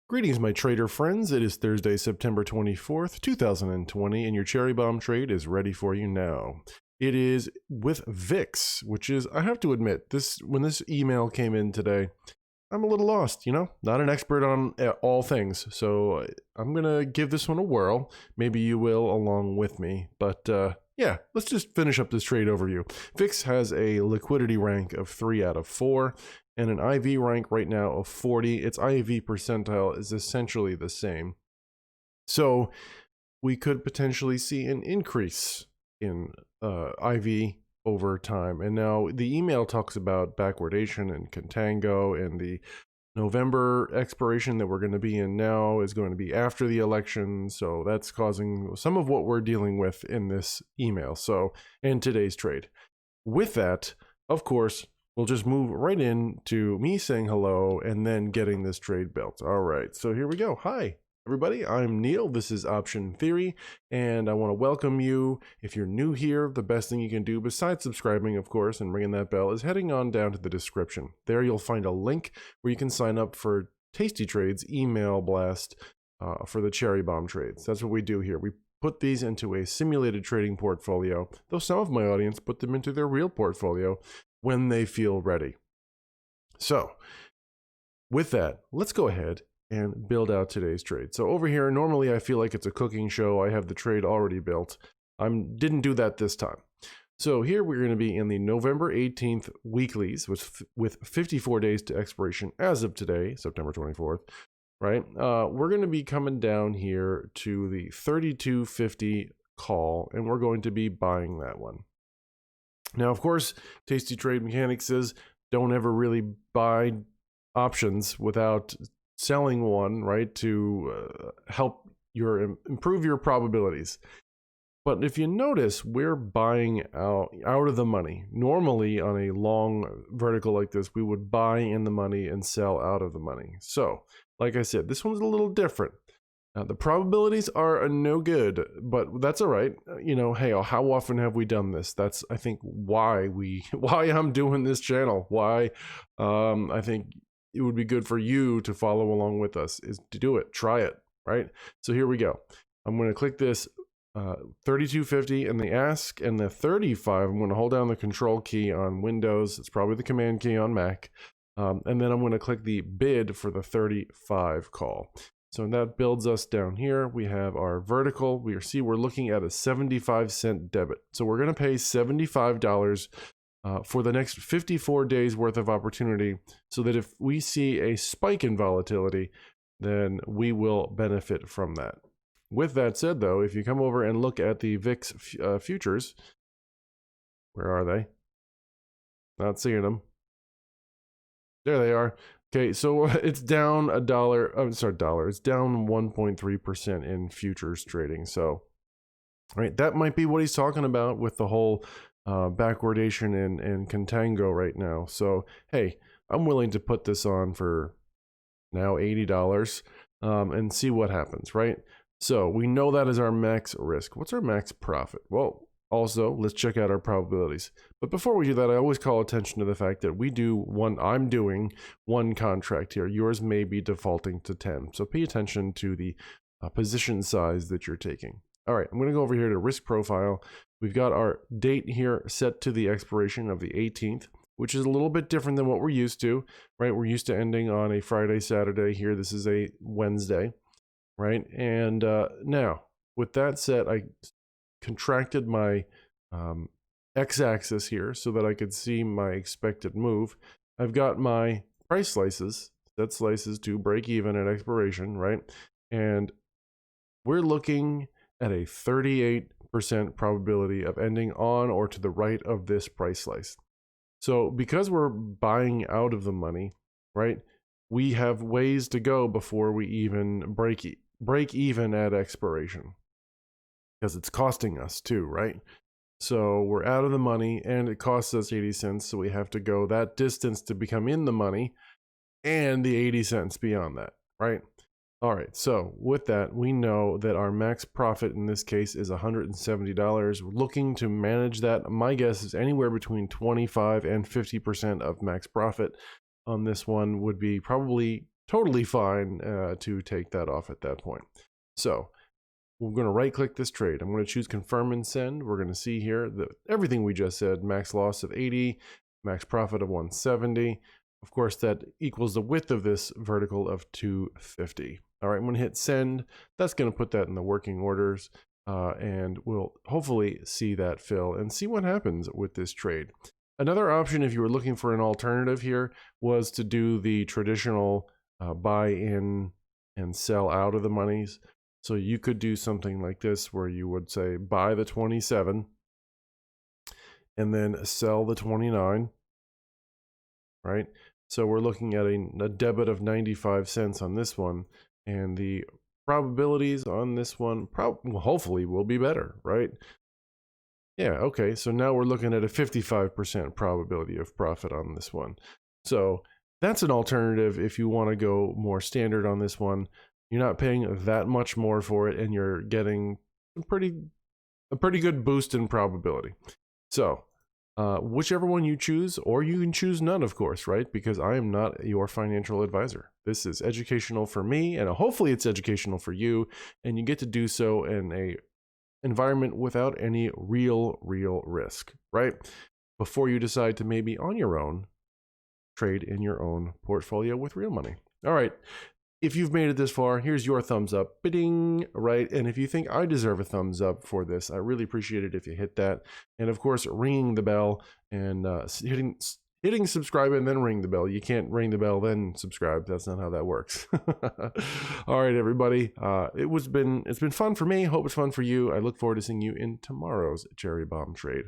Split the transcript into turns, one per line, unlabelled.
Greetings, my trader friends. It is Thursday, September 24th, 2020, and your cherry bomb trade is ready for you now. It is with VIX, which is, I have to admit, when this email came in today, I'm a little lost, not an expert on all things. So I'm going to give this one a whirl. Maybe you will along with me. But yeah, let's just finish up this trade overview. VIX has a liquidity rank of 3 out of 4. And an IV rank right now of 40. Its IV percentile is essentially the same. So we could potentially see an increase in IV over time. And now the email talks about backwardation and contango, and the November expiration that we're going to be in now is going to be after the election. So that's causing some of what we're dealing with in this email. So, in today's trade. With that, of course, we'll just move right into me saying hello and then getting this trade built. All right, so here we go. Hi, everybody. I'm Neil. This is Option Theory, and I want to welcome you. If you're new here, the best thing you can do, besides subscribing, of course, and ringing that bell, is heading on down to the description. There you'll find a link where you can sign up for Tasty Trades email blast for the cherry bomb trades. That's what we do here. We put these into a simulated trading portfolio, though some of my audience put them into their real portfolio when they feel ready. So with that, let's go ahead and build out today's trade. So over here, normally I feel like it's a cooking show. I have the trade already built. I didn't do that this time. So here we're going to be in the November 18th weeklies with 54 days to expiration as of today, September 24th, right? We're going to be coming down here to the 3250 call, and we're going to be buying that one. Now, of course, Tasty Trade Mechanics says don't ever really buy options without selling one, right, to help improve your probabilities. But if you notice, we're buying out of the money. Normally, on a long vertical like this, we would buy in the money and sell out of the money. So, like I said, this one's a little different. The probabilities are no good, but that's all right. Hey, how often have we done this? That's, I think, why I'm doing this channel. Why I think it would be good for you to follow along with us is to do it. Try it, right? So here we go. I'm going to click this 3250 and the ask, and the 35. I'm going to hold down the control key on Windows. It's probably the command key on Mac. And then I'm going to click the bid for the 35 call. So that builds us down here. We have our vertical. We're looking at a 75-cent debit. So we're going to pay $75 for the next 54 days worth of opportunity, so that if we see a spike in volatility, then we will benefit from that. With that said, though, if you come over and look at the VIX futures, where are they? Not seeing them. There they are. Okay, so it's down It's down 1.3% in futures trading. So, right, that might be what he's talking about with the whole backwardation and contango right now. So, hey, I'm willing to put this on for now $80 and see what happens, right? So we know that is our max risk. What's our max profit? Well, also, let's check out our probabilities. But before we do that, I always call attention to the fact that I'm doing one contract here. Yours may be defaulting to 10. So pay attention to the position size that you're taking. All right, I'm going to go over here to risk profile. We've got our date here set to the expiration of the 18th, which is a little bit different than what we're used to, right? We're used to ending on a Friday, Saturday. Here, this is a Wednesday, right? And now, with that said, I contracted my x-axis here so that I could see my expected move. I've got my price slices, set slices to break even at expiration, right? And we're looking at a 38% probability of ending on or to the right of this price slice. So because we're buying out of the money, right, we have ways to go before we even break even at expiration, because it's costing us too, right? So we're out of the money and it costs us 80 cents. So we have to go that distance to become in the money and the 80 cents beyond that, right? All right, so with that, we know that our max profit in this case is $170. We're looking to manage that. My guess is anywhere between 25 and 50% of max profit on this one would be probably totally fine to take that off at that point. So we're going to right click this trade. I'm going to choose confirm and send. We're going to see here that everything we just said, max loss of 80, max profit of 170. Of course, that equals the width of this vertical of 250. All right, I'm going to hit send. That's going to put that in the working orders, and we'll hopefully see that fill and see what happens with this trade. Another option, if you were looking for an alternative here, was to do the traditional buy in and sell out of the monies. So you could do something like this where you would say buy the 27 and then sell the 29, right? So we're looking at a debit of 95 cents on this one, and the probabilities on this one hopefully will be better, right? Yeah, okay, so now we're looking at a 55% probability of profit on this one. So that's an alternative if you want to go more standard on this one. You're not paying that much more for it, and you're getting a pretty good boost in probability. So whichever one you choose, or you can choose none, of course, right? Because I am not your financial advisor. This is educational for me, and hopefully it's educational for you, and you get to do so in a environment without any real risk, right? Before you decide to maybe on your own trade in your own portfolio with real money. All right. If you've made it this far, here's your thumbs up, bidding, right? And if you think I deserve a thumbs up for this, I really appreciate it if you hit that. And of course, ringing the bell and hitting subscribe and then ring the bell. You can't ring the bell then subscribe. That's not how that works. All right, everybody. It's been fun for me. Hope it's fun for you. I look forward to seeing you in tomorrow's Cherry Bomb trade.